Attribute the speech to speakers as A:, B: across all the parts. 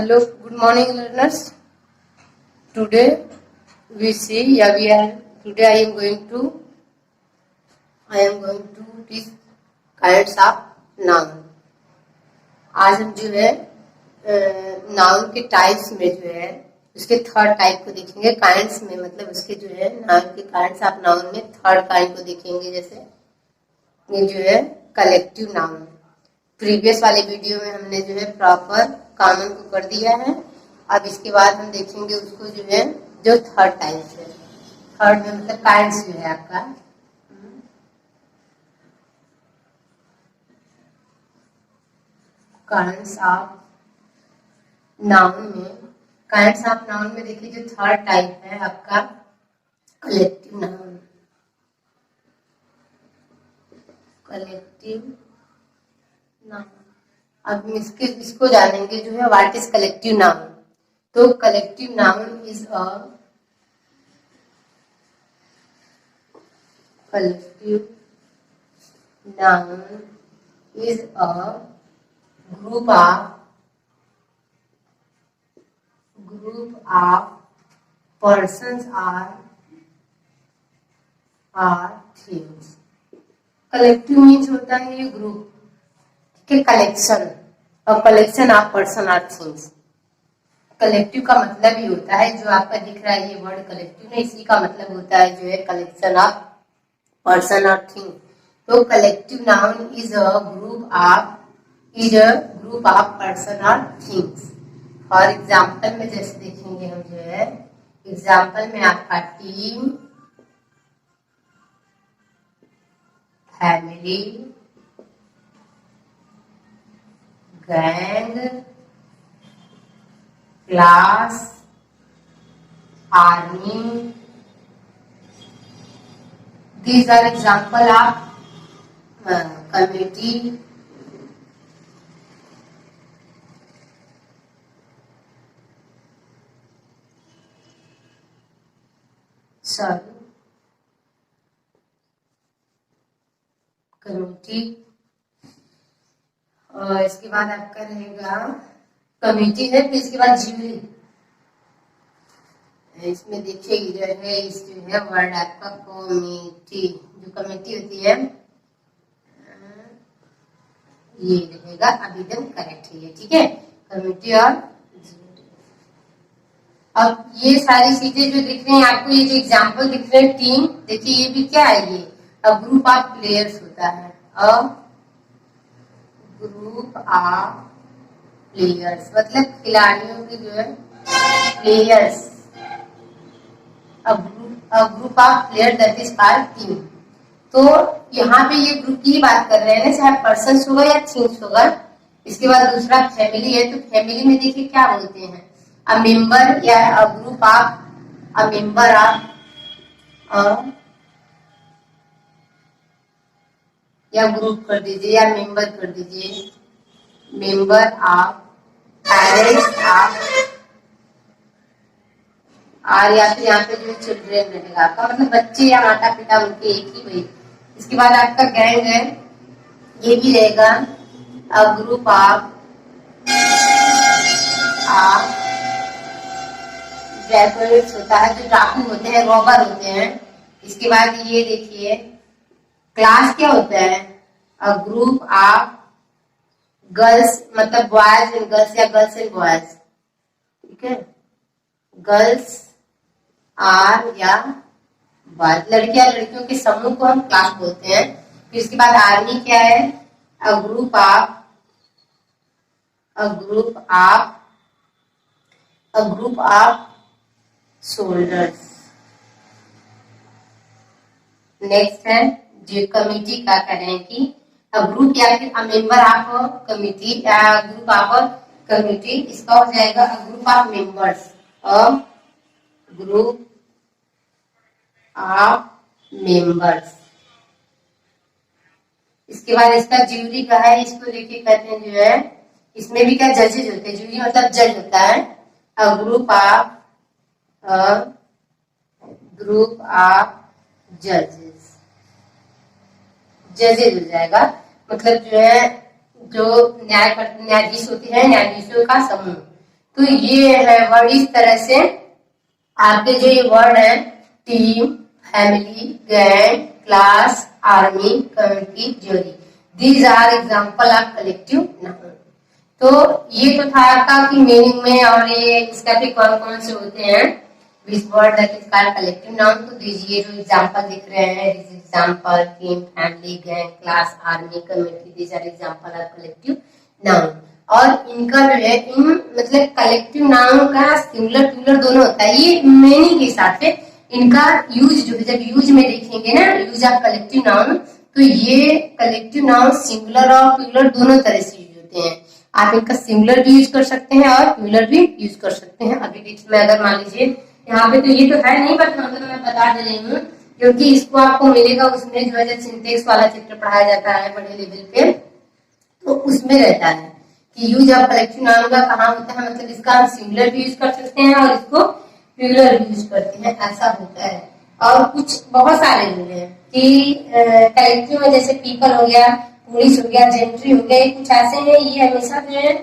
A: Hello, good morning, learners. Today we see, today I am going to teach kinds of noun. आज हम जो है noun के types में जो है उसके थर्ड टाइप को देखेंगे। काइंड्स में मतलब उसके जो है नाउन के काइंड्स ऑफ नाउन में थर्ड काइंड को देखेंगे। जैसे ये जो है कलेक्टिव नाउन। प्रीवियस वाले वीडियो में हमने जो है प्रॉपर कॉमन को कर दिया है। अब इसके बाद हम देखेंगे उसको जो है जो थर्ड टाइप है। थर्ड में मतलब काइंड्स जो है आपका काइंड्स ऑफ नाउन में देखिए जो थर्ड टाइप है आपका कलेक्टिव नाउन। अब इसको जानेंगे जो है व्हाट इज कलेक्टिव नाउन। तो collective noun is a group of persons or things। Collective means होता है ये ग्रुप के कलेक्शन ऑफ पर्सन और थिंग्स। कलेक्टिव का मतलब ही होता है जो आपका दिख रहा है ये वर्ड कलेक्टिव है, इसी का मतलब होता है जो है कलेक्शन ऑफ पर्सन और थिंग। तो collective noun is a group of person और थिंग्स। फॉर एग्जाम्पल में जैसे देखेंगे हम जो है एग्जाम्पल में आपका team, family, gang, class, army, these are example of committee, committee. और इसके बाद आपका रहेगा कमिटी है, फिर इसके बाद ज्यूरी। इसमें देखिए इधर है इस जो है वर्ड आपका कमिटी। जो कमिटी होती है ये रहेगा अभिधम करेक्ट है, ठीक है, कमिटी और ज्यूरी। अब ये सारी चीजें जो दिख रही हैं आपको, ये जो एग्जाम्पल दिख रहे हैं टीम, देखिए ये भी क्या है, ये अ ग्रुप ऑफ प्लेयर्स होता है। अ ग्रुप ऑफ प्लेयर्स मतलब खिलाड़ियों के जो है players. A group of player that is called team. तो यहाँ पे ये ग्रुप की बात कर रहे हैं ना, चाहे पर्सन होगा या थिंग्स होगा। इसके बाद दूसरा फैमिली है, तो फैमिली में देखिए क्या बोलते हैं, अ मेंबर या a group of a member of या ग्रुप कर दीजिए या मेंबर कर दीजिए, मेंबर ऑफ पेरेंट्स ऑफ और या फिर यहाँ पे जो चिल्ड्रेन रहेगा आपका मतलब बच्चे या माता पिता उनके एक ही भाई। इसके बाद आपका गैंग है, ये भी रहेगा अ ग्रुप ऑफ ड्रैगन्स होता है, जो डाकू होते हैं, रॉबर होते हैं। इसके बाद ये देखिए क्लास क्या होता है, अ ग्रुप ऑफ गर्ल्स मतलब बॉयज एंड गर्ल्स या गर्ल्स एंड बॉयज, ठीक है, गर्ल्स आर या बॉयज, लड़कियां लड़कियों के समूह को हम क्लास बोलते हैं। फिर इसके बाद आर्मी क्या है, a group of soldiers. Next है जो कमिटी का करें कि अ ग्रुप या फिर अ मेंबर ऑफ कमिटी या ग्रुप ऑफ कमिटी, इसका हो जाएगा a group of members, a group of members. इसके बाद इसका ज्यूरी का है, इसको देखिए कहते हैं जो है इसमें भी क्या जजेज होते हैं, ज्यूरी मतलब जज होता है, अ ग्रुप ऑफ जजेज हो जाएगा। मतलब जो है जो न्यायाधीश होते हैं, न्यायाधीशों का समूह। तो ये है वर्ड। इस तरह से आपके जो ये वर्ड है team, family, gang, class, army, community, jury, these are example of collective noun. तो ये तो था आपका कि मीनिंग में और ये इसका भी कौन कौन से होते हैं which word that is called collective noun. तो दीजिए जो एग्जांपल दिख रहे हैं, this example team, family, gang, class, army, community, these are example of collective noun. और इनका जो है इन मतलब कलेक्टिव नाउन का सिंगुलर प्लूरल दोनों होता है। ये मीनिंग के हिसाब से इनका यूज जो है, जब यूज में देखेंगे ना यूज ऑफ कलेक्टिव नाउन, तो ये कलेक्टिव नाउन सिंगुलर और प्लूरल दोनों तरह से यूज होते हैं। आप इनका सिंगुलर भी यूज कर सकते हैं और प्लूरल भी यूज कर सकते हैं। अभी डिटेल में अगर मान लीजिए यहाँ पे तो ये तो है नहीं, बट मतलब मैं बता दे रही हूँ क्योंकि इसको आपको मिलेगा उसमें जो है जब सिंटेक्स वाला चैप्टर पढ़ाया जाता है बड़े लेवल पे, तो उसमें रहता है कि यूज ऑफ कलेक्टिव नाउन का कहाँ होता है, मतलब इसका हम सिंगुलर भी यूज कर सकते हैं और इसको प्लूरल भी यूज करते हैं, ऐसा होता है। और कुछ बहुत सारे रूल है कि कलेक्टिव में जैसे पीपल हो गया, पुलिस हो गया, जेंट्री हो गया, कुछ ऐसे हैं ये हमेशा जो है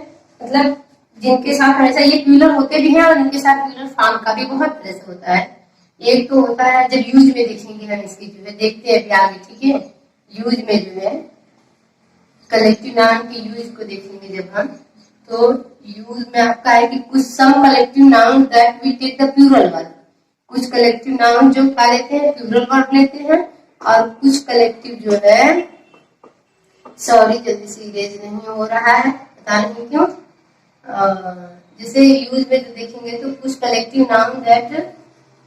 A: मतलब जिनके साथ हमेशा ये प्लूरल होते भी हैं और इनके साथ प्लूरल फॉर्म का भी बहुत तरह से होता है। एक तो होता है जब यूज में देखेंगे हम इसकी जो है, देखते हैं अभी आगे, ठीक है। यूज में जो है कलेक्टिव नाउन के यूज को देखेंगे जब हम, तो यूज में आपका है कि कुछ some collective noun that we take the plural verb, कुछ कलेक्टिव नाउन जो क्या लेते हैं प्लूरल वर्ब लेते हैं, और कुछ कलेक्टिव जो है, सॉरी जल्दी से इरेज नहीं हो रहा है, पता नहीं क्यों, जैसे यूज में जो देखेंगे तो कुछ कलेक्टिव नाउन दैट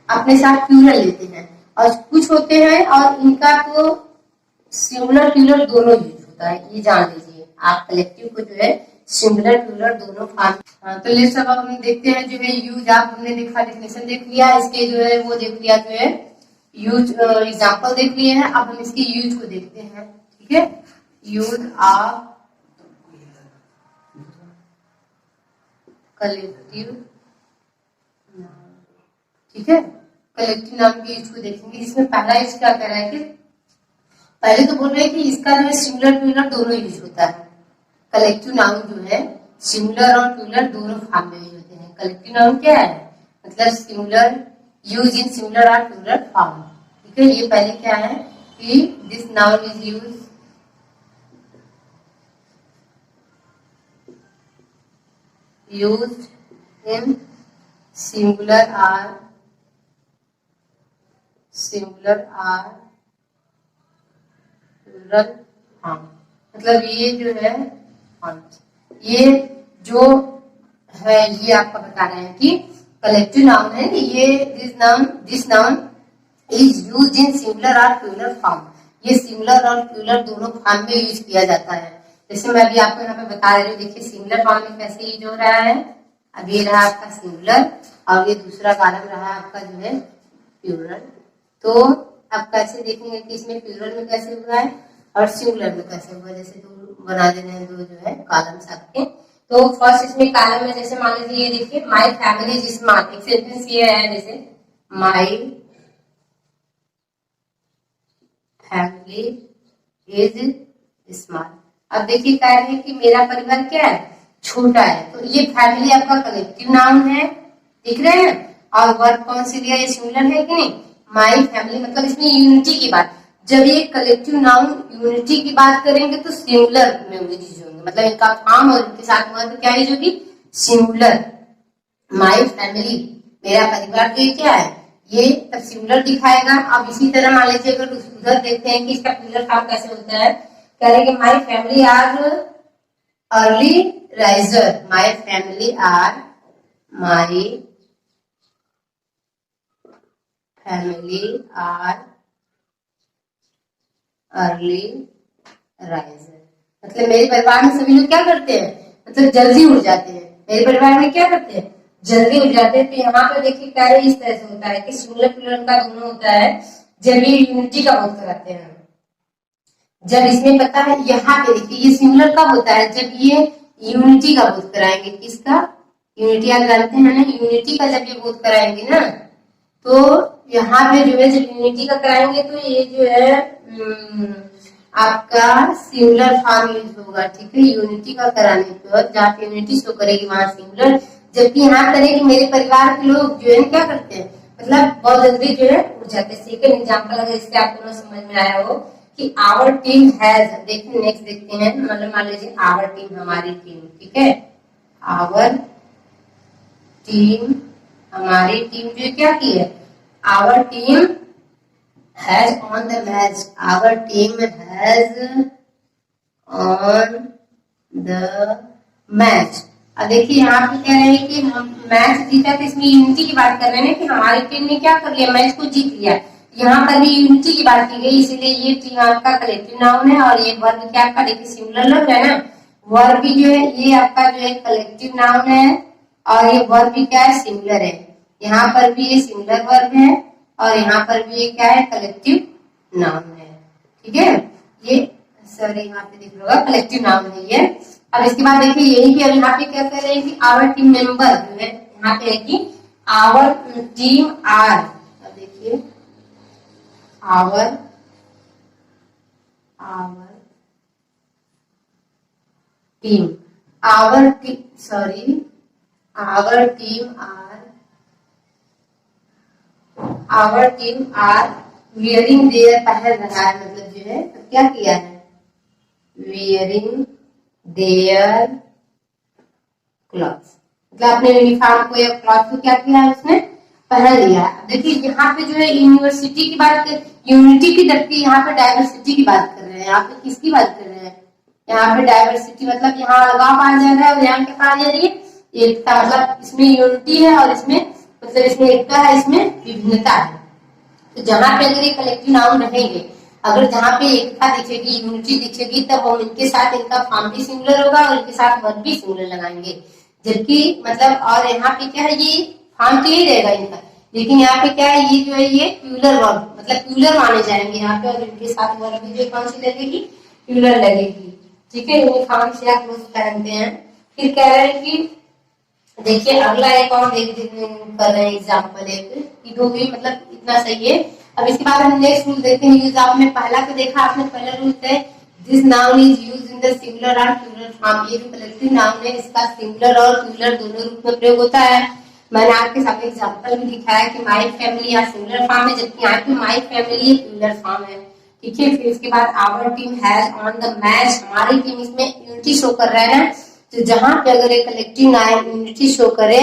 A: अपने साथ प्लूरल लेते हैं और कुछ होते हैं और इनका तो सिंगुलर प्लूरल दोनों यूज होता है, ये जान लीजिए आप। कलेक्टिव को जो है सिंगुलर प्लूरल दोनों फॉर्म। तो लेट्स अब हम देखते हैं जो है यूज। आप हमने देखा डेफिनेशन देख लिया, इसके जो है वो देख लिया जो है यूज एग्जांपल देख लिए हैं। अब हम इसके यूज को देखते हैं, ठीक है। यूज ऑफ कलेक्टिव, ठीक है, कलेक्टिव नाउन के यूज को देखेंगे, जिसमें पहला यूज क्या कह रहा है कि पहले तो बोल रहे हैं कि इसका जो है सिंगुलर प्लूरल दोनों यूज होता है। कलेक्टिव नाउन जो है सिंगुलर और प्लूरल दोनों फॉर्म में यूज होते हैं। कलेक्टिव नाउन क्या है, मतलब सिंगुलर, यूज इन सिंगुलर और प्लूरल फॉर्म, ठीक है। ये पहले क्या है कि this noun is use used in singular or plural form। मतलब ये जो है ये जो है ये आपका बता रहे हैं कि कलेक्टिव नाउन है, ये this noun is used in singular और प्लूरल फॉर्म। ये सिंगुलर और प्लूरल दोनों फॉर्म में यूज किया जाता है। जैसे मैं अभी आपको यहाँ पे बता रही हूँ, देखिए सिंगुलर फॉर्म में कैसे यूज हो रहा है। अब ये रहा आपका सिंगुलर और ये दूसरा कॉलम रहा आपका जो है प्लूरल। तो अब कैसे देखेंगे कि इसमें प्लूरल में कैसे हुआ है और सिंगुलर में कैसे हुआ। जैसे दो बना देने हैं, दो जो है कॉलम्स आपके। तो फर्स्ट इसमें कॉलम में जैसे मान लीजिए ये देखिए माई फैमिली इज स्मार्ट, एक सेंटेंस ये है जैसे माई फैमिली इज स्मार्ट। अब देखिए कह रहे हैं कि मेरा परिवार क्या है, छोटा है। तो ये फैमिली आपका कलेक्टिव नाउन है, दिख रहे हैं। और वर्ब कौन सी दिया, ये सिंगुलर है कि नहीं, माई फैमिली, मतलब इसमें यूनिटी की बात। जब ये कलेक्टिव नाउन यूनिटी की बात करेंगे तो सिंगुलर में यूज होंगे, मतलब इनका फॉर्म और इनके साथ वर्ब क्या यूज होगी, सिंगुलर। माई फैमिली मेरा परिवार, तो ये क्या है, ये तब सिंगुलर दिखाएगा। अब इसी तरह मान लीजिए अगर उधर देखते हैं कि इसका प्लूरल फॉर्म कैसे होता है, कह रहे कि my family are early riser, my family are early riser, मतलब मेरे परिवार में सभी लोग क्या करते हैं, मतलब जल्दी उठ जाते हैं। मेरे परिवार में क्या करते हैं, जल्दी उठ जाते हैं। तो यहाँ पे देखिए कार्य इस तरह से होता है कि सिंगुलर प्लूरल का दोनों होता है जब ये यूनिटी का बोध कराते हैं। जब इसमें पता है यहाँ पे देखिए ये सिंगुलर कब होता है, जब ये यूनिटी का बोध कराएंगे। किसका, यूनिटी आप जानते हैं ना, यूनिटी का जब ये बोध कराएंगे ना, तो यहाँ पे जो है जब यूनिटी का कराएंगे तो ये जो है आपका सिंगुलर फॉर्म यूज होगा, ठीक है। यूनिटी का कराने पर जहाँ पे यूनिटी शो करेगी वहां सिंगुलर, जबकि यहाँ करें कि मेरे परिवार के लोग जो है क्या करते हैं, मतलब बहुत जल्दी जो है उठ जाते हैं। सेकेंड एग्जाम्पल अगर इससे आपको ना समझ में आया हो कि आवर टीम हैज, देखिए नेक्स्ट देखते हैं, मतलब मान लीजिए आवर टीम, हमारी टीम, ठीक है, आवर टीम, हमारी टीम जो क्या की है, our team has won the match, our team has won the match. अब देखिए यहाँ पे कह रहे हैं कि हम मैच जीता, तो इसमें यूनिटी की बात कर रहे हैं कि हमारी टीम ने क्या कर लिया, मैच को जीत लिया। यहाँ पर भी यूनिटी की बात की गई, इसीलिए ये टीम आपका कलेक्टिव नाउन है और ये वर्ब क्या आपका, देखिए सिंगुलर लग रहा है ना, वर्ब भी जो है ये आपका जो है कलेक्टिव नाउन है और ये वर्ब भी क्या है, सिंगुलर है। यहाँ पर भी ये सिंगुलर वर्ब है और यहाँ पर भी ये क्या है, कलेक्टिव नाउन है, ठीक है। ये सॉरी यहाँ पे दिख रहा होगा, कलेक्टिव नाउन है ये। अब इसके बाद देखिए यही भी, अब यहाँ पे क्या कह रहे हैं कि आवर टीम मेंबर जो है, यहाँ पे है कि आवर टीम आर, अब देखिए our team, our team, sorry our team are wearing their, पहन रहा है, मतलब जो है क्या किया है, वियरिंग देयर क्लॉथ्स, मतलब अपने यूनिफॉर्म को या क्लॉथ को क्या किया है, उसने पहन लिया है। देखिए यहाँ पे जो है यूनिवर्सिटी की बात, यूनिटी की जबकि यहाँ पे डाइवर्सिटी की बात कर रहे हैं। यहाँ पे किसकी बात कर रहे हैं, यहाँ पे डाइवर्सिटी, मतलब यहाँ अलगाव पाया जा रहा है और यहाँ क्या पाया जा रही है, एकता, मतलब इसमें यूनिटी है और इसमें मतलब इसमें एकता है, इसमें विभिन्नता है। तो जहाँ पे अगर ये कलेक्टिव नाउन रहेंगे, अगर जहाँ पे एकता दिखेगी, यूनिटी दिखेगी, तब हम इनके साथ इनका फॉर्म भी सिंगुलर होगा और इनके साथ वर्ब भी सिंगुलर लगाएंगे। जबकि मतलब और यहाँ पे क्या है, ये फॉर्म तो यही रहेगा इनका, लेकिन यहाँ पे क्या है, ये जो है ये प्यूलर वर्ब, मतलब प्यूलर माने जाएंगे यहाँ पे, और इनके साथ वर्ब भी जो कौन सी लगेगी, प्यूलर लगेगी, ठीक है। ये फॉर्म से आप लोग पहनते हैं। फिर कह रहे हैं कि देखिए अगला एक और कर रहे हैं एग्जाम्पल, एक दो भी मतलब इतना सही है। अब इसके बाद हम नेक्स्ट रूल देखते हैं। यूज आपने पहला तो देखा, आपने पहला रूल है this noun is use in the singular और प्लूरल फॉर्म। ये जो कलेक्टिव नाउन है इसका सिंगुलर और प्लूरल दोनों रूप में प्रयोग होता है। मैंने आपके सामने एग्जाम्पल भी दिखाया कि माई फैमिली या सिंगुलर फॉर्म है, जबकि यहाँ पे माई फैमिली प्लूरल फॉर्म है, ठीक है। फिर इसके बाद our team has won the match, हमारी टीम, इसमें यूनिटी शो कर रहा है ना, तो जहां पे अगर एक कलेक्टिव नाउन यूनिटी शो करे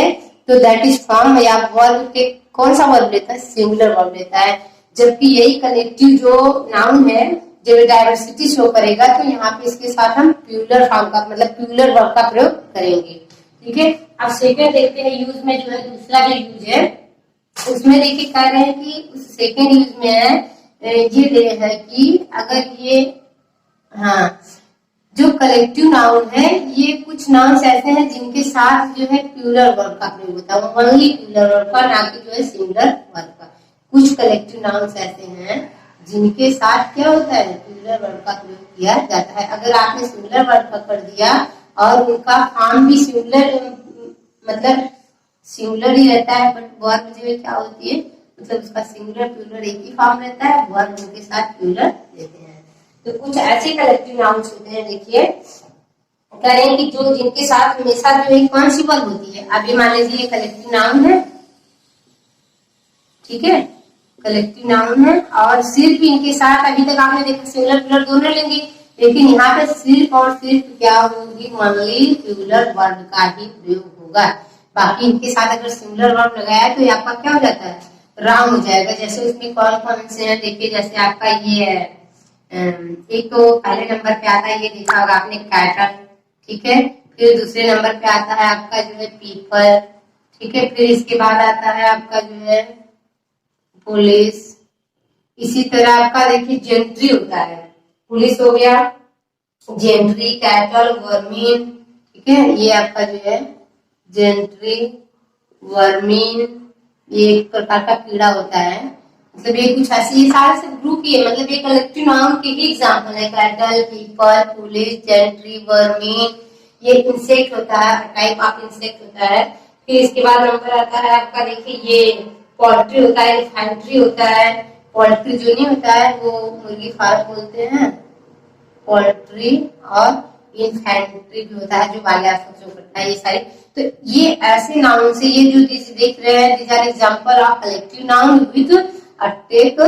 A: तो दैट इज फॉर्म या वर्ब के कौन सा वर्ब लेता है, सिंगुलर वर्ब लेता है। जबकि यही कलेक्टिव जो नाउन है जब डाइवर्सिटी शो करेगा तो यहाँ पे इसके साथ हम प्लूरल फॉर्म का मतलब प्लूरल वर्ब का प्रयोग करेंगे, ठीक है। अब सेकंड देखते हैं यूज में, जो है दूसरा जो यूज है उसमें देखिए कह रहे हैं कि उस सेकंड यूज में है ये दे है कि अगर ये हाँ जो कलेक्टिव नाउन है, ये कुछ नाउन्स ऐसे हैं जिनके साथ जो है प्लूरल वर्ब का प्रयोग होता है, ओनली प्लूरल वर्ब का, ना कि जो है सिंगुलर वर्ब का। कुछ कलेक्टिव नाउन्स ऐसे हैं जिनके साथ क्या होता है, प्लूरल वर्ब का प्रयोग किया जाता है। अगर आपने सिंगुलर वर्ब पकड़ दिया और उनका फॉर्म भी सिंगुलर मतलब सिंगुलर ही रहता है, बट वर्ब जो है क्या होती है, मतलब उसका सिंगुलर प्लूरल एक ही फॉर्म रहता है, वर्ब उनके साथ प्लूरल देते हैं। तो कुछ ऐसे कलेक्टिव नाउन्स होते हैं, देखिए कह रहे हैं कि जो जिनके साथ हमेशा जो है कौन सी वर्ब होती है। अभी मान लीजिए कलेक्टिव नाउन है, ठीक है, कलेक्टिव नाउन है और सिर्फ इनके साथ अभी तक आपने देखा सिंगुलर प्लूरल दोनों लेंगे, लेकिन यहाँ पे सिर्फ और सिर्फ क्या होगी, ओनली प्लूरल वर्ब का ही प्रयोग होगा। बाकी इनके साथ अगर सिंगुलर वर्ब लगाया तो ये आपका क्या हो जाता है, रॉन्ग हो जाएगा। जैसे उसमें कौन कौन से हैं देखिए, जैसे आपका ये है एक तो पहले नंबर पे आता है, ये देखा होगा आपने कैटल, ठीक है। फिर दूसरे नंबर पे आता है आपका जो है पीपल, ठीक है। फिर इसके बाद आता है आपका जो है पुलिस। इसी तरह आपका देखिए जेंट्री होता है, पुलिस हो गया, जेंट्री, कैटल, वर्मीन, ठीक है। ये आपका जो है जेंट्री, वर्मीन, ये एक प्रकार का कीड़ा होता है, मतलब ये कुछ ऐसे ये सारे सब ग्रुप ही है, मतलब ये कलेक्टिव नाउन के ही एग्जाम्पल है। कैटल, पीपल, पुलिस, जेंट्री, वर्मीन, ये इंसेक्ट होता है, टाइप ऑफ इंसेक्ट होता है। फिर इसके बाद नंबर आता है आपका देखिए ये पोल्ट्री होता है, इन्फेंट्री होता है। पोल्ट्री जो नहीं होता है वो मुर्गी फार्म बोलते हैं, पोल्ट्री और इन्फेंट्री भी होता है, जो बाल्यावस्था शो करता है, ये सारे। तो ये ऐसे नाउन से, ये जो देख रहे हैं, these are example of collective noun with attack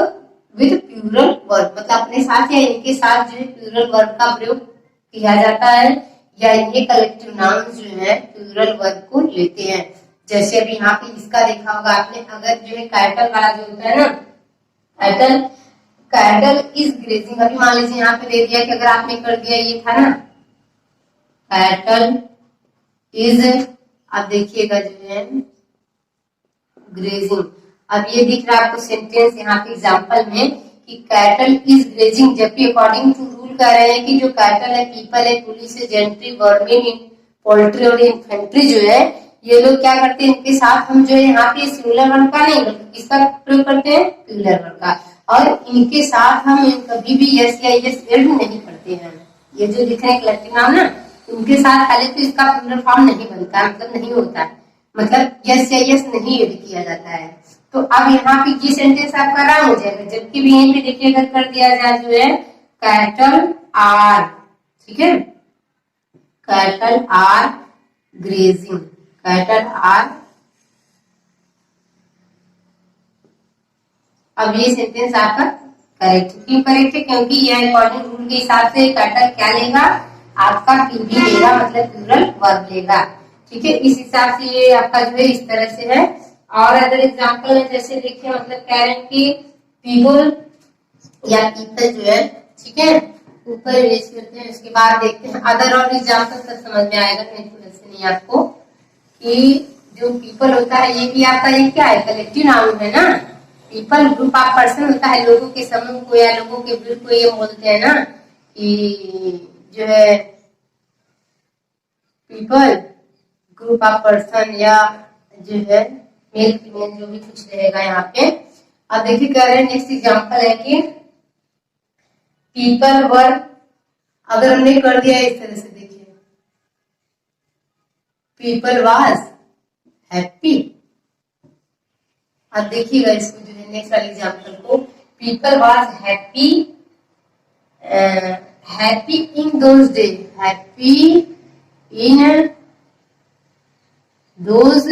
A: with plural verb, मतलब अपने साथ या इनके साथ जो है प्लूरल वर्ब का प्रयोग किया जाता है, या ये कलेक्टिव नाउन जो है प्लूरल वर्ब को लेते हैं। जैसे अभी यहाँ पे इसका देखा होगा आपने, अगर जो है कैटल वाला जो होता है ना, कैटल इज ग्रेजिंग, अभी मान लीजिए यहाँ पे दे दिया कि अगर आपने कर दिया, ये था ना कैटल इज, अब देखिएगा जो है ग्रेजिंग, अब ये दिख रहा है आपको सेंटेंस यहाँ पे एग्जांपल में कि कैटल इज ग्रेजिंग, जबकि अकॉर्डिंग टू रूल कह रहे हैं कि जो कैटल है, पीपल है, पुलिस है, जेंट्री, वर्मिन, पोल्ट्री और इन्फेंट्री जो है, ये लोग क्या करते हैं, इनके साथ हम जो है यहाँ पे सिंगुलर वर्ब का नहीं, किसका प्रयोग करते हैं, प्लूरल वर्ब का, और इनके साथ हम कभी भी यस या यस ऐड नहीं करते हैं। ये जो दिख रहे हैं कलेक्टिव नाउन ना, इनके साथ पहले तो इसका प्लूरल फॉर्म नहीं बनता है, मतलब नहीं होता है, मतलब यस या यस नहीं ऐड किया जाता है। तो अब यहाँ पे ये सेंटेंस आपका रॉन्ग हो जाएगा, जबकि भी यहीं पे देखिए अगर कर दिया जाए जो है कैटल आर, ठीक है, cattle are grazing, cattle are, अब ये सेंटेंस आपका करेक्ट, क्यों करेक्ट है, क्योंकि ये अकॉर्डिंग रूल के हिसाब से कैटल क्या लेगा, आपका पीवी लेगा, मतलब प्लूरल वर्ब लेगा, ठीक है। इस हिसाब से ये आपका जो है इस तरह से है। और अदर एग्जांपल है, जैसे देखिए मतलब कह रहे हैं कि पीपल या पीपल जो है, ठीक है, ऊपर इरेज करते हैं, इसके बाद देखते हैं अदर और एग्जांपल सब समझ में आएगा, नहीं तो वैसे नहीं आपको, कि जो पीपल होता है ये भी आपका ये क्या है, कलेक्टिव नाउन है ना, पीपल ग्रुप ऑफ पर्सन होता है, लोगों के समूह को या लोगों के ग्रुप को ये बोलते हैं ना कि जो है पीपल ग्रुप ऑफ पर्सन, या जो है मेल फीमेल जो भी कुछ रहेगा यहाँ पे। अब देखिए कह रहे हैं नेक्स्ट एग्जांपल है कि पीपल वर, अगर हमने कर दिया इस तरह से, देखिए पीपल वाज हैप्पी, अब देखिएगा इसको जो है नेक्स्ट वाले एग्जांपल को, people was happy, happy in those day, happy in those,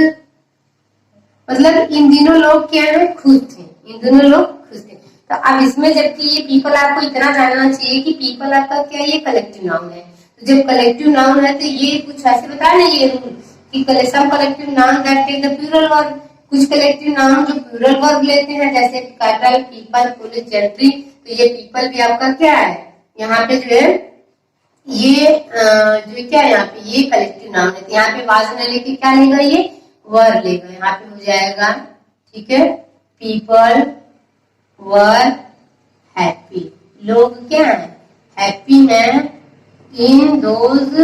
A: मतलब इन दिनों लोग क्या है, खुश थे, इन दिनों लोग खुश थे। तो अब इसमें जबकि ये पीपल आपको इतना जानना चाहिए कि पीपल आपका क्या, ये कलेक्टिव नाउन है, तो जब कलेक्टिव नाउन है तो ये कुछ ऐसे बताया ना ये रूल कि some collective noun that take the plural verb, कुछ कलेक्टिव नाउन जो प्लूरल वर्ब लेते हैं, जैसे कैटल, पीपल, पुलिस, जेंट्री, तो ये पीपल भी आपका क्या है, यहाँ पे जो है ये जो क्या है यहाँ पे ये कलेक्टिव नाउन है, तो यहाँ पे वाज न लेके क्या लेगा, ये वर लेगा, यहाँ पे हो जाएगा, ठीक है, पीपल वर हैप्पी, लोग क्या है, हैप्पी है इन दोज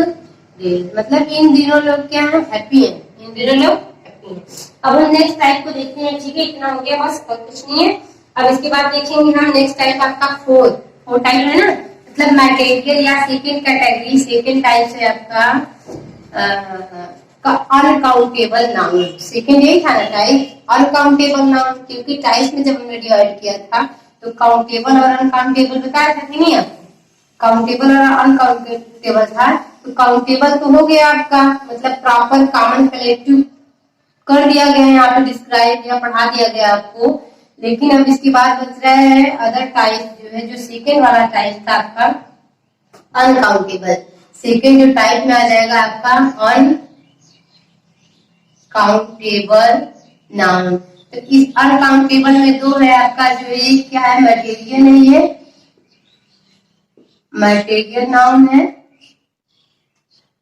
A: डेज, मतलब इन दिनों लोग क्या है, हैप्पी है, इन दिनों लोग हैप्पी है। अब हम नेक्स्ट टाइप को देखते हैं, ठीक है, इतना हो गया बस और कुछ नहीं है। अब इसके बाद देखेंगे हम नेक्स्ट टाइप आपका फोर टाइप है ना, मतलब मटेरियल या सेकेंड कैटेगरी, सेकेंड टाइप है आपका अनकाउंटेबल नाउन, सेकेंड यही था ना टाइप, अनकाउंटेबल नाउन, क्योंकि टाइप में जब हमने डिवाइड किया था तो काउंटेबल और अनकाउंटेबल बताया था कि नहीं आपको, काउंटेबल और अनकाउंटेबल था, तो काउंटेबल तो हो गया आपका, मतलब प्रॉपर कॉमन कलेक्टिव कर दिया गया है यहाँ पे, डिस्क्राइब या पढ़ा दिया गया आपको, लेकिन अब इसके बाद बच रहा है अदर टाइप जो है, जो सेकेंड वाला टाइप था आपका अनकाउंटेबल, सेकेंड जो टाइप में आ जाएगा आपका अनकाउंटेबल नाउन। तो इस अनकाउंटेबल में दो है आपका, जो ये क्या है, मटेरियल है, ये मटेरियल नाउन है,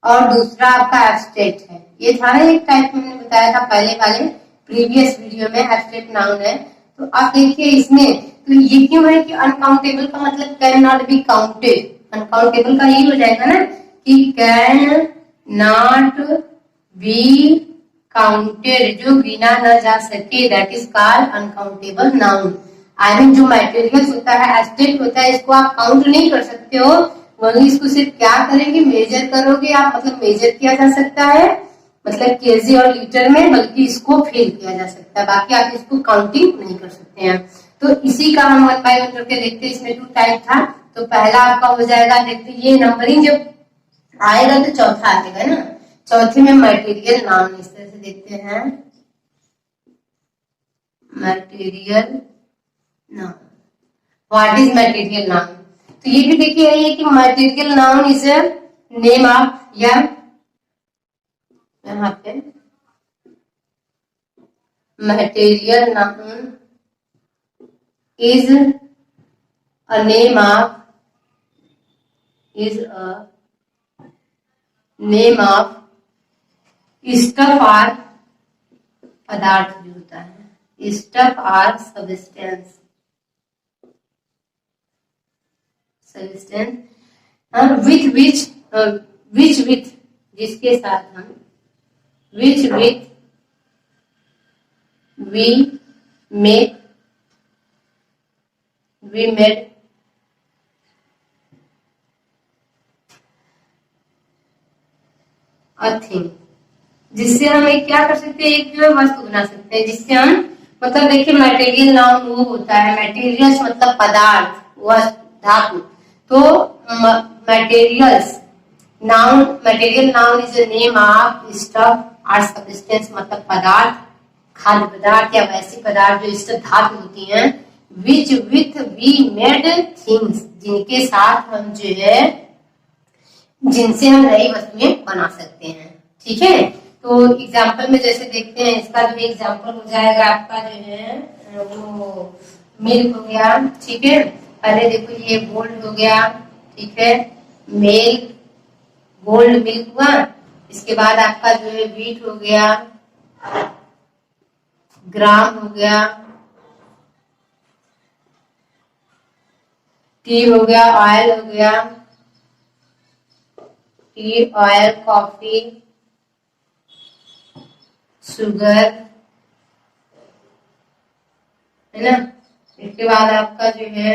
A: और दूसरा आपका एब्स्ट्रैक्ट है, ये था ना एक टाइप मैंने बताया था पहले वाले प्रीवियस वीडियो में, एब्स्ट्रैक्ट नाउन है। तो आप देखिए इसमें, तो ये क्यों है कि अनकाउंटेबल का मतलब can not be counted, uncountable का यही हो जाएगा ना कि कैन नॉट बी काउंटेड, जो गिना न जा सके, that is called uncountable noun. I mean जो मटेरियल होता है, एब्स्ट्रैक्ट होता है, इसको आप काउंट नहीं कर सकते हो, वही इसको सिर्फ क्या करेंगे, मेजर करोगे आप, मतलब मेजर किया जा सकता है, मतलब केजी और लीटर में, बल्कि इसको फेल किया जा सकता है, बाकी आप इसको काउंटिंग नहीं कर सकते हैं। तो इसी का हम 1 बाय 1 करके देखते हैं। इसमें 2 टाइप था, तो पहला आपका हो जाएगा, देखते ये नंबरिंग जब आएगा तो चौथा आएगा ना। चौथे में मटेरियल नाउन, इस तरह से देखते हैं, material noun. What is material noun? तो ये भी देखिए है कि material noun is a name of, या यहाँ पे material noun is a name of, is a name of stuff और पदार्थ जो होता है, स्टफ और सब्सटेंस, विच जिसके साथ हम, which with we make, we made a thing, जिससे हम एक क्या कर सकते हैं, एक जो है वस्तु बना सकते हैं, जिससे हम, मतलब देखिए मटेरियल नाउन वो होता है, मटेरियल्स मतलब पदार्थ, वस्तु, धातु। तो materials noun, material noun is a name of stuff और सब्सटेंस मतलब पदार्थ, खाद्य पदार्थ या वैसे पदार्थ जो स्टफ धातु होती हैं, which with we made things, जिनके साथ हम जो है, जिनसे हम नई वस्तुएं बना सकते हैं। ठीक है, तो एग्जाम्पल में जैसे देखते हैं, इसका जो एग्जाम्पल हो जाएगा आपका जो है वो मिल्क हो गया। ठीक है, पहले देखो ये गोल्ड हो गया, ठीक है, मिल्क, गोल्ड मिल्क हुआ। इसके बाद आपका जो है व्हीट हो गया, ग्राम हो गया, टी हो गया, ऑयल हो गया, टी, ऑयल, कॉफी, शुगर, है ना। इसके बाद आपका जो है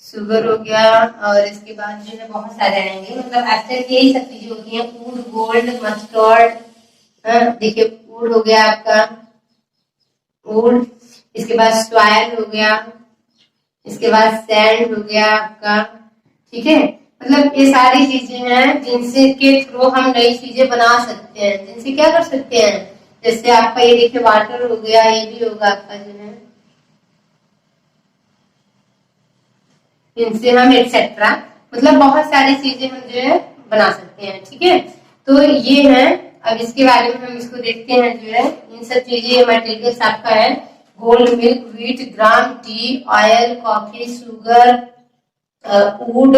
A: शुगर हो गया, और इसके बाद जो है बहुत सारे आएंगे, मतलब ऐसे यही सब चीजें होती हैं, वुड, गोल्ड, मस्टर्ड, देखिए वुड हो गया आपका, वुड। इसके बाद सॉइल हो गया, इसके बाद सैंड हो गया आपका। ठीक है, मतलब ये सारी चीजें हैं जिनसे के थ्रू हम नई चीजें बना सकते हैं, जिनसे क्या कर सकते हैं, जैसे आपका ये देखिए वाटर हो गया, ये भी होगा आपका जो है, इनसे हम एक्सेट्रा, मतलब बहुत सारी चीजें हम जो है बना सकते हैं। ठीक है, तो ये है। अब इसके बारे में हम इसको देखते हैं जो है, इन सब चीजें मटेरियल्स आपका है, gold, milk, wheat, gram, T, oil, coffee, sugar, would.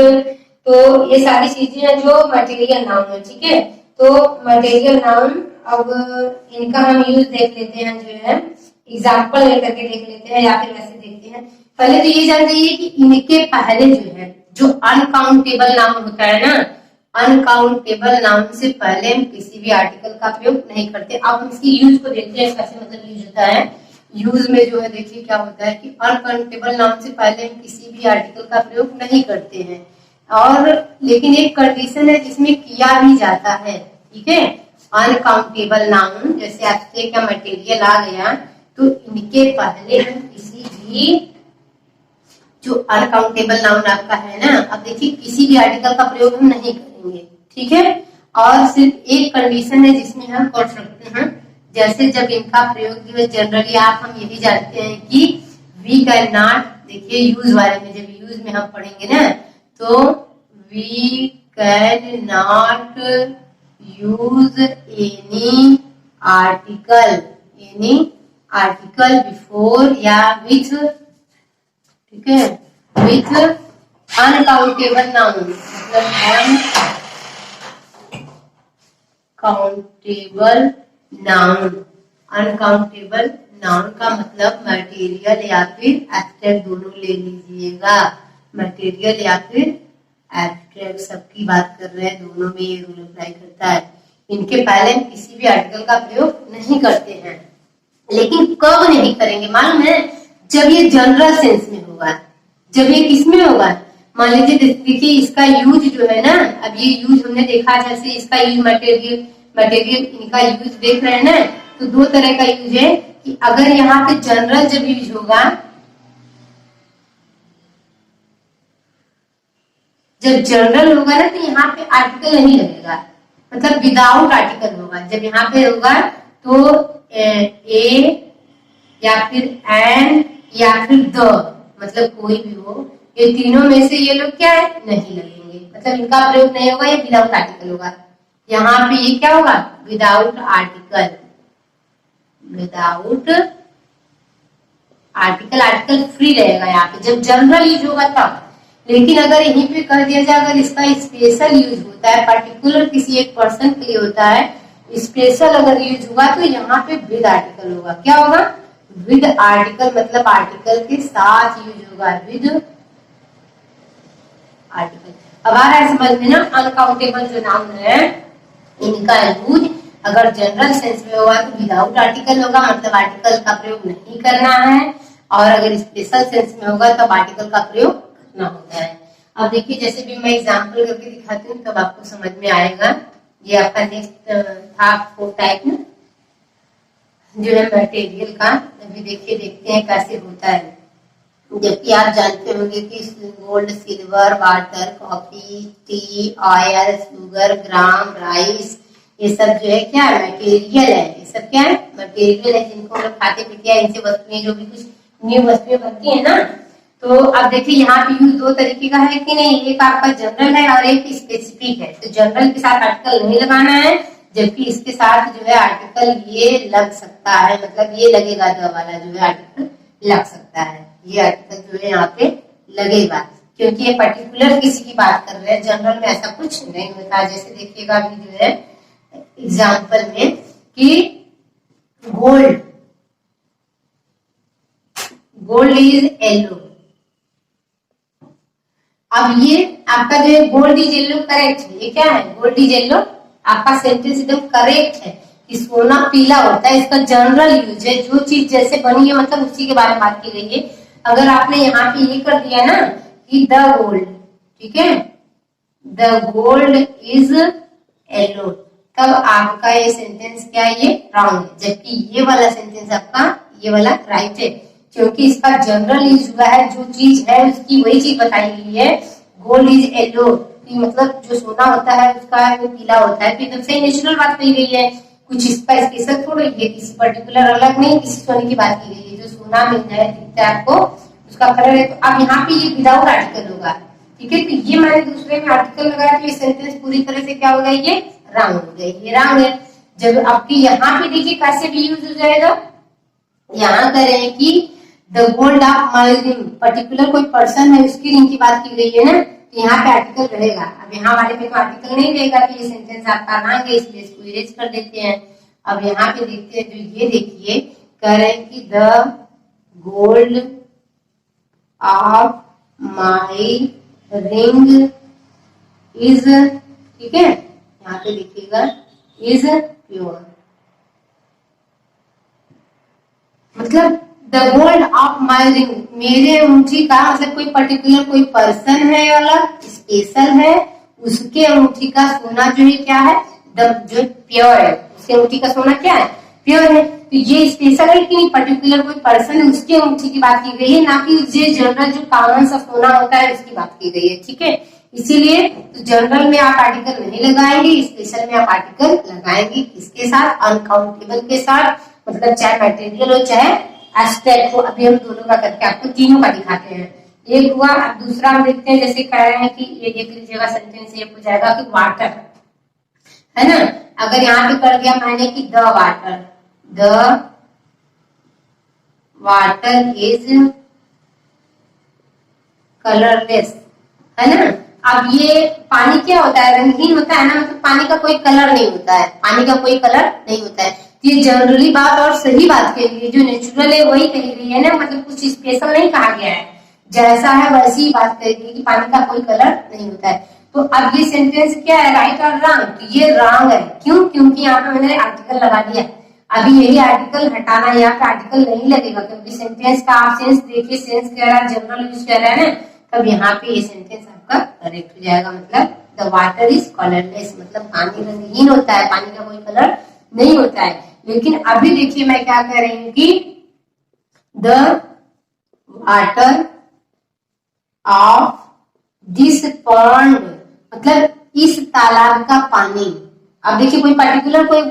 A: तो ये सारी चीजें हैं जो मटेरियल नाउन है। ठीक है, तो मटेरियल नाउन, अब इनका हम यूज देख लेते हैं जो है, एग्जाम्पल लेकर के देख लेते हैं या फिर वैसे देखते हैं। पहले तो ये जान जाइए कि इनके पहले जो है, जो अनकाउंटेबल नाउन होता है ना, अनकाउंटेबल नाउन से पहले हम किसी भी आर्टिकल का प्रयोग नहीं करते। अब हम इसकी यूज को देखते हैं, कैसे मतलब यूज होता है। यूज में जो है देखिए क्या होता है कि अनकाउंटेबल नाउन से पहले हम किसी भी आर्टिकल का प्रयोग नहीं करते हैं, और लेकिन एक कंडीशन है जिसमें किया भी जाता है। ठीक है, अनकाउंटेबल नाउन, जैसे आपसे क्या मटेरियल आ गया, तो इनके पहले हम किसी भी, जो अनकाउंटेबल नाउन आपका है ना, अब देखिए किसी भी आर्टिकल का प्रयोग हम नहीं करेंगे। ठीक है, और सिर्फ एक कंडीशन है जिसमें हम कर सकते हैं, जैसे जब इनका प्रयोग जो है जनरली आप हम यही जानते हैं कि वी कैन नॉट, देखिए यूज वाले में, जब यूज में हम पढ़ेंगे ना, तो we can not use any article, any article before या विथ, ठीक है, विथ अनकाउंटेबल नाउन, मतलब अनकाउंटेबल नाउन। अनकाउंटेबल नाउन का मतलब मटेरियल या फिर एब्स्ट्रैक्ट, दोनों ले लीजिएगा, मटेरियल या फिर एब्स्ट्रैक्ट, सबकी बात कर रहे हैं, दोनों में ये रूल अप्लाई करता है। इनके पहले हम किसी भी आर्टिकल का प्रयोग नहीं करते हैं, लेकिन कब नहीं करेंगे मालूम है, जब ये जनरल सेंस में होगा। जब ये किसमें होगा, मान लीजिए देखिए इसका यूज जो है ना, अब ये यूज हमने देखा, जैसे इसका यूज मटेरियल इनका यूज देख रहे हैं ना, तो दो तरह का यूज है कि अगर यहाँ पे जनरल जब यूज होगा, जब जनरल होगा ना तो यहाँ पे आर्टिकल नहीं लगेगा, मतलब विदाउट आर्टिकल होगा। जब यहाँ पे होगा तो ए या फिर एन या फिर द, मतलब कोई भी हो, ये तीनों में से ये लोग क्या है, नहीं लगेंगे, मतलब इनका प्रयोग नहीं होगा, ये विदाउट आर्टिकल होगा। यहाँ पे ये क्या होगा, without article, without article, article free रहेगा यहाँ पे जब जनरल यूज होगा तब। लेकिन अगर यहीं पे कर दिया जाए, अगर इसका स्पेशल यूज होता है, पर्टिकुलर किसी एक पर्सन के लिए होता है, स्पेशल अगर यूज हुआ तो यहाँ पे विद आर्टिकल होगा। क्या होगा, विद आर्टिकल, मतलब आर्टिकल के साथ यूज होगा, विद आर्टिकल। अब आ रहा है समझ में ना, अनकाउंटेबल जो नाउन है इनका यूज अगर जनरल सेंस में होगा तो विदाउट आर्टिकल होगा, मतलब आर्टिकल का प्रयोग नहीं करना है, और अगर स्पेशल सेंस में होगा तब आर्टिकल का प्रयोग करना होता है। अब देखिए, जैसे भी मैं एग्जांपल करके दिखाती हूँ तब आपको समझ में आएगा। ये आपका नेक्स्ट था फोर्थ टाइप में जो है मटेरियल का। अभी देखिए, देखते हैं कैसे होता है। जबकि आप जानते होंगे कि gold, silver, water, coffee, tea, oil, sugar, gram, rice, ये सब जो है क्या है, मटेरियल है। ये सब क्या है, मटेरियल है, जिनको हम लोग खाते पीते हैं, इनसे वस्तुएं जो भी कुछ न्यू वस्तुएं बनती है ना। तो अब देखिए, यहाँ पे यूज दो तरीके का है कि नहीं, एक आपका जनरल है और एक स्पेसिफिक है। तो जनरल के साथ आर्टिकल नहीं लगाना है, जबकि इसके साथ जो है आर्टिकल ये लग सकता है, मतलब ये लगेगा, द वाला जो है आर्टिकल लग सकता है, ये आर्टिकल जो है यहाँ पे लगेगा, क्योंकि ये पर्टिकुलर किसी की बात कर रहे हैं। जनरल में ऐसा कुछ नहीं होता। जैसे देखिएगा अभी जो है एग्जाम्पल में कि गोल्ड, गोल्ड इज येलो। अब ये आपका जो है गोल्ड इज येलो करेक्ट है, ये क्या है, गोल्ड इज येलो, आपका सेंटेंस एकदम करेक्ट है कि सोना पीला होता है, इसका जनरल यूज है, जो चीज जैसे बनी है मतलब उसी के बारे में बात की गई है। अगर आपने यहाँ पे ये कर दिया ना कि द गोल्ड, ठीक है, द गोल्ड इज येलो, तब आपका ये सेंटेंस क्या है, ये रॉन्ग है। जबकि ये वाला सेंटेंस आपका ये वाला राइट है, क्योंकि इसका जनरल यूज हुआ है, जो चीज है उसकी वही चीज बताई गई है। गोल्ड इज येलो, मतलब जो सोना होता है उसका वो पीला होता है, तो एकदम सही नेचुरल बात कही गई है। कुछ इसका स्पेशल थोड़ा, ये किसी पर्टिकुलर अलग नहीं, किसी सोने की बात की गई है। जो सोना मिल जाए दिखता है आपको, उसका कलर है। तो अब यहाँ पे ये विदाउट आर्टिकल होगा, ठीक है। तो ये मैंने दूसरे में आर्टिकल लगाया तो ये सेंटेंस पूरी तरह से क्या हो गया, ये रॉन्ग हो गया, ये रॉन्ग है। जब आपकी यहाँ पे देखिए कैसे भी यूज हो जाएगा, यहाँ करें कि the gold of my ring, particular कोई पर्सन है उसकी रिंग की बात की गई है ना, तो यहाँ पे आर्टिकल रहेगा। अब यहाँ वाले पे तो आर्टिकल नहीं रहेगा, तो ये सेंटेंस आपका रॉन्ग है, इसलिए इसको इरेज कर देते हैं। अब यहाँ पे देखते हैं, जो ये देखिए कह रहे हैं कि the gold of my ring is, ठीक है, यहाँ पे देखिएगा इज प्योर, मतलब the gold of my ring, मेरे अंगूठी का, मतलब कोई पर्टिकुलर कोई पर्सन है अलग स्पेशल है, उसके अंगूठी का सोना जो है क्या है, जो प्योर है, उसके अंगूठी का सोना क्या है, प्योर है। तो ये स्पेशल है कि नहीं, पर्टिकुलर कोई पर्सन है उसके अंगूठी की बात की गई है, ना कि ये जनरल जो कॉमन सा सोना होता है उसकी बात की गई है, ठीक है। इसीलिए तो जनरल में आप आर्टिकल नहीं लगाएंगे, स्पेशल में आप आर्टिकल लगाएंगे, किसके साथ, अनकाउंटेबल के साथ, मतलब चाहे मटेरियल हो चाहे एब्स्ट्रैक्ट हो। अभी हम दोनों का करके आपको तीनों का दिखाते हैं। एक हुआ, अब दूसरा हम देखते हैं, जैसे कह रहे हैं कि ये देख लीजिएगा सेंटेंस ये हो जाएगा कि वाटर है ना। अगर यहाँ पे कर दिया मैंने कि द वाटर इज कलरलेस, है ना। अब ये पानी क्या होता है, रंगहीन होता है ना, मतलब पानी का कोई कलर नहीं होता है, पानी का कोई कलर नहीं होता है। ये जनरली बात और सही बात कही गई, जो नेचुरल है वही कही गई है ना, मतलब कुछ स्पेशल नहीं कहा गया है, जैसा है वैसी ही बात कही गई कि पानी का कोई कलर नहीं होता है। तो अब ये सेंटेंस क्या है, राइट और रॉन्ग, तो ये रॉन्ग है। क्यों, क्योंकि यहाँ पे मैंने आर्टिकल लगा दिया। अभी यही आर्टिकल हटाना, यहाँ पे आर्टिकल नहीं लगेगा, क्योंकि सेंटेंस का आप सेंस देखिए, सेंस कह रहा है जनरल यूज कर रहा है ना, तब यहाँ पे ये सेंटेंस आपका करेक्ट हो जाएगा। मतलब द वाटर इज कलरलेस, मतलब पानी रंगहीन होता है, पानी का कोई कलर नहीं होता है। लेकिन अभी देखिए मैं क्या कह रही हूँ कि the water of this pond मतलब इस तालाब का पानी। अब देखिए कोई पर्टिकुलर कोई